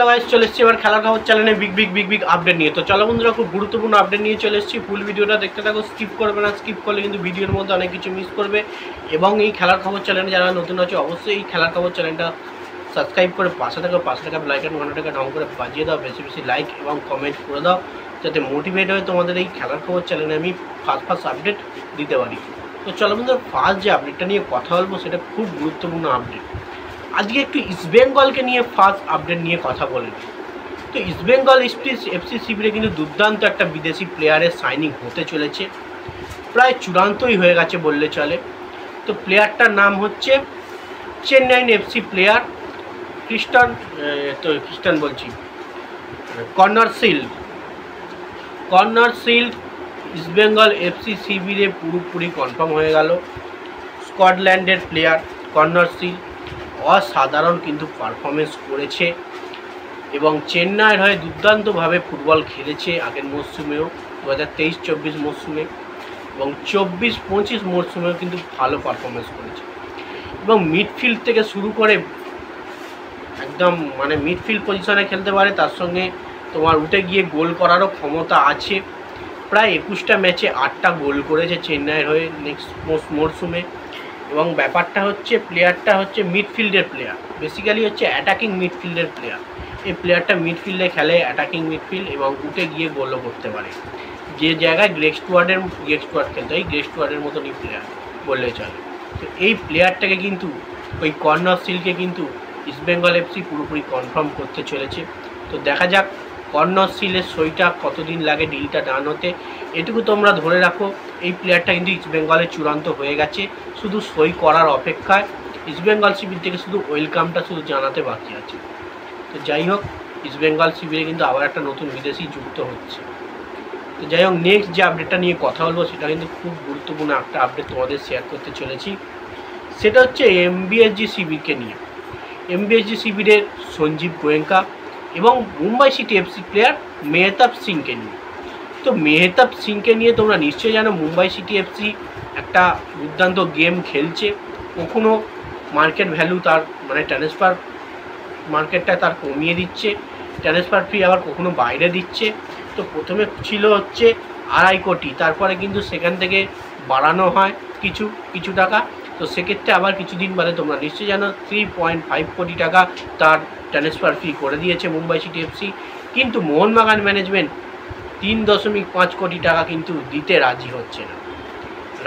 Hello guys, চলে এসেছি এবার খেলার খবর চ্যানেলে বিগ আপডেট নিয়ে। তো চলো বন্ধুরা, খুব গুরুত্বপূর্ণ আপডেট নিয়ে চলে এসেছি। ফুল ভিডিওটা দেখতে থাকো, স্কিপ করবে না। স্কিপ করলে কিন্তু ভিডিওর মধ্যে অনেক কিছু মিস করবে। এবং এই খেলার খবর চ্যানেলে যারা নতুন আছে অবশ্যই এই খেলার খবর চ্যানেলটা সাবস্ক্রাইব করে পাশে থাকা লাইকন ঘন্টাটাকে ঢং করে বাজিয়ে দাও। বেশি বেশি লাইক এবং কমেন্ট করে দাও, যাতে মোটিভেট হয়ে তোমাদের এই খেলার খবর চ্যানেলে আমি ফার্স্ট আপডেট দিতে পারি। তো চলো বন্ধুরা, ফার্স্ট যে আপডেটটা নিয়ে কথা বলবো সেটা খুব গুরুত্বপূর্ণ আপডেট। আজকে একটু ইস্টবেঙ্গলকে নিয়ে ফার্স্ট আপডেট নিয়ে কথা বলে নিই। তো ইস্টবেঙ্গল এফসি শিবিরে কিন্তু দুর্দান্ত একটা বিদেশি প্লেয়ারের সাইনিং হতে চলেছে, প্রায় চূড়ান্তই হয়ে গেছে বললে চলে। তো প্লেয়ারটার নাম হচ্ছে Chennai FC player corner shield East Bengal FC শিবিরে পুরোপুরি কনফার্ম হয়ে গেল। স্কটল্যান্ডের প্লেয়ার কর্নার শিল্ড অসাধারণ কিন্তু পারফরমেন্স করেছে এবং চেন্নাইয়ের হয়ে দুর্দান্তভাবে ফুটবল খেলেছে আগের মরশুমেও, 2023-24 মরশুমে এবং 24-25 মরশুমেও কিন্তু ভালো পারফরমেন্স করেছে। এবং মিডফিল্ড থেকে শুরু করে একদম মিডফিল্ড পজিশনে খেলতে পারে, তার সঙ্গে তোমার উঠে গিয়ে গোল করারও ক্ষমতা আছে। প্রায় 21টা ম্যাচে 8টা গোল করেছে চেন্নাইয়ের হয়ে নেক্সট মরশুমে। এবং ব্যাপারটা হচ্ছে প্লেয়ারটা হচ্ছে মিডফিল্ডের প্লেয়ার, বেসিক্যালি হচ্ছে অ্যাটাকিং মিডফিল্ডের প্লেয়ার। এই প্লেয়ারটা মিডফিল্ডে খেলে, অ্যাটাকিং মিডফিল্ড, এবং উঠে গিয়ে গোলও করতে পারে। যে জায়গায় গ্রেগ স্টুয়ার্ড খেলতে হয়, গ্রেগ স্টুয়ার্ডের মতনই প্লেয়ার বললে চলে। তো এই প্লেয়ারটাকে কিন্তু ওই কর্নার শিল্ডকে কিন্তু ইস্টবেঙ্গল এফসি পুরোপুরি কনফার্ম করতে চলেছে। তো দেখা যাক কর্নার শিল্ডের সইটা কতদিন লাগে ডিলটা ডান হতে। এটুকু তোমরা ধরে রাখো, এই প্লেয়ারটা কিন্তু ইস্টবেঙ্গলের চূড়ান্ত হয়ে গেছে, শুধু সই করার অপেক্ষায়। ইস্টবেঙ্গল শিবির থেকে শুধু ওয়েলকামটা শুধু জানাতে বাকি আছে। তো যাই হোক, ইস্টবেঙ্গল শিবিরে কিন্তু আবার একটা নতুন বিদেশি যুক্ত হচ্ছে। তো যাই হোক, নেক্সট যে আপডেটটা নিয়ে কথা বলবো সেটা কিন্তু খুব গুরুত্বপূর্ণ একটা আপডেট তোমাদের শেয়ার করতে চলেছি। সেটা হচ্ছে এমবিএসজি শিবিরকে নিয়ে। এমবিএসজি শিবিরের সঞ্জীব গোয়েঙ্কা এবং Mumbai city FC player Mehtab সিংকে নিয়ে। তো মেহতাব সিংকে নিয়ে তোমরা নিশ্চয়ই জানো, মুম্বাই সিটি এফসি একটা দুর্দান্ত গেম খেলছে। কখনো মার্কেট ভ্যালু তার ট্রান্সফার মার্কেটটা তার কমিয়ে দিচ্ছে, ট্রান্সফার ফি আবার কখনো বাইরে দিচ্ছে। তো প্রথমে ছিল হচ্ছে 2.5 কোটি, তারপরে কিন্তু সেখান থেকে বাড়ানো হয় কিছু টাকা। তো সেক্ষেত্রে আবার কিছুদিন বাদে তোমরা নিশ্চয়ই জানো 3.5 কোটি টাকা তার ট্রান্সফার ফি করে দিয়েছে মুম্বাই সিটি এফসি। কিন্তু মোহনবাগান ম্যানেজমেন্ট 3.5 কোটি টাকা কিন্তু দিতে রাজি হচ্ছে না।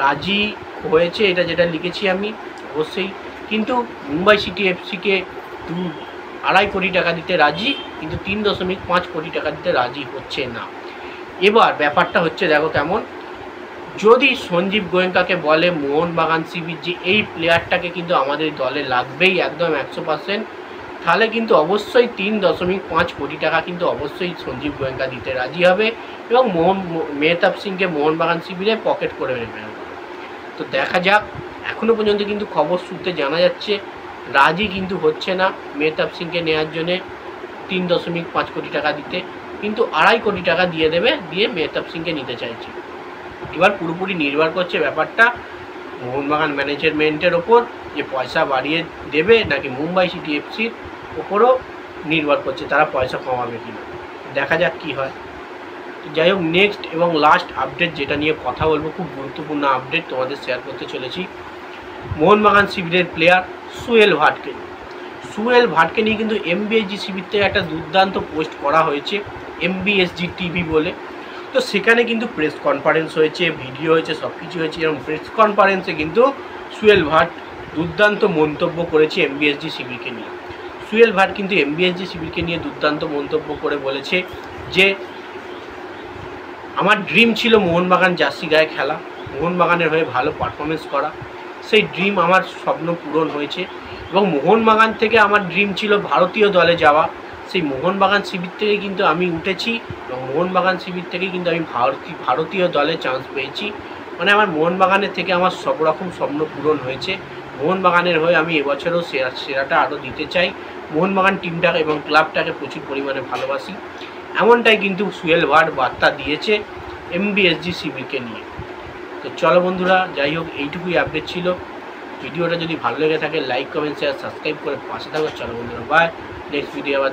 রাজি হয়েছে, এটা যেটা লিখেছি আমি অবশ্যই, কিন্তু মুম্বাই সিটি এফসিকে 2.5 কোটি টাকা দিতে রাজি, কিন্তু 3.5 কোটি টাকা দিতে রাজি হচ্ছে না। এবার ব্যাপারটা হচ্ছে দেখো কেমন, যদি সঞ্জীব গোয়েঙ্কাকে বলে মোহনবাগান শিবির যে এই প্লেয়ারটাকে কিন্তু আমাদের দলে লাগবেই একদম 100%, তাহলে কিন্তু অবশ্যই 3.5 কোটি টাকা কিন্তু অবশ্যই সঞ্জীব গোয়েঙ্কা দিতে রাজি হবে এবং মেহতাব সিংকে মোহনবাগান শিবিরে পকেট করে নেবে। তো দেখা যাক, এখনও পর্যন্ত কিন্তু খবর সূত্রে জানা যাচ্ছে রাজি কিন্তু হচ্ছে না মেহতাব সিংকে নেওয়ার জন্যে 3.5 কোটি টাকা দিতে, কিন্তু 2.5 কোটি টাকা দিয়ে দেবে, দিয়ে মেহতাব সিংকে নিতে চাইছে। এবার পুরোপুরি নির্ভর করছে ব্যাপারটা মোহনবাগান ম্যানেজমেন্টের ওপর, যে পয়সা বাড়িয়ে দেবে নাকি মুম্বাই সিটি এফসির ওপরও নির্ভর করছে, তারা পয়সা কমাবে কিনা। দেখা যাক কি হয়। যাই হোক, নেক্সট এবং লাস্ট আপডেট যেটা নিয়ে কথা বলবো, খুব গুরুত্বপূর্ণ আপডেট তোমাদের শেয়ার করতে চলেছি। মোহনবাগান শিবিরের প্লেয়ার সুহেল ভাটকে নিয়ে কিন্তু এমবিএসজি শিবির থেকে একটা দুর্দান্ত পোস্ট করা হয়েছে, এমবিএসজি টিভি বলে। তো সেখানে কিন্তু প্রেস কনফারেন্স হয়েছে, ভিডিও হয়েছে, সব কিছু হয়েছে। এবং প্রেস কনফারেন্সে কিন্তু সুহেল ভাট দুর্দান্ত মন্তব্য করেছে এমবিএসজি শিবিরকে নিয়ে। সুহেল ভাট কিন্তু এমবিএসজি শিবিরকে নিয়ে দুর্দান্ত মন্তব্য করে বলেছে যে আমার ড্রিম ছিল মোহনবাগান জার্সি গায়ে খেলা, মোহনবাগানের হয়ে ভালো পারফরমেন্স করা। সেই ড্রিম আমার স্বপ্ন পূরণ হয়েছে এবং মোহনবাগান থেকে আমার ড্রিম ছিল ভারতীয় দলে যাওয়া। সেই মোহনবাগান শিবির থেকে কিন্তু আমি উঠেছি এবং মোহনবাগান শিবির থেকে কিন্তু আমি ভারতীয় দলে চান্স পেয়েছি। আমার মোহনবাগানের থেকে আমার সব রকম স্বপ্ন পূরণ হয়েছে। মোহনবাগানের হয়ে আমি এবছরও সেরাটা আরও দিতে চাই। মোহনবাগান টিমটাকে এবং ক্লাবটাকে প্রচুর পরিমাণে ভালোবাসি, এমনটাই কিন্তু সুহেল ভাট বার্তা দিয়েছে এমবিএসজি শিবিরকে নিয়ে। তো চলো বন্ধুরা, যাই হোক, এইটুকুই আপডেট ছিল। ভিডিওটা যদি ভালো লেগে থাকে লাইক কমেন্ট শেয়ার সাবস্ক্রাইব করে পাশে থাকো। চলো বন্ধুরা, বাই, নেক্সট ভিডিও আবার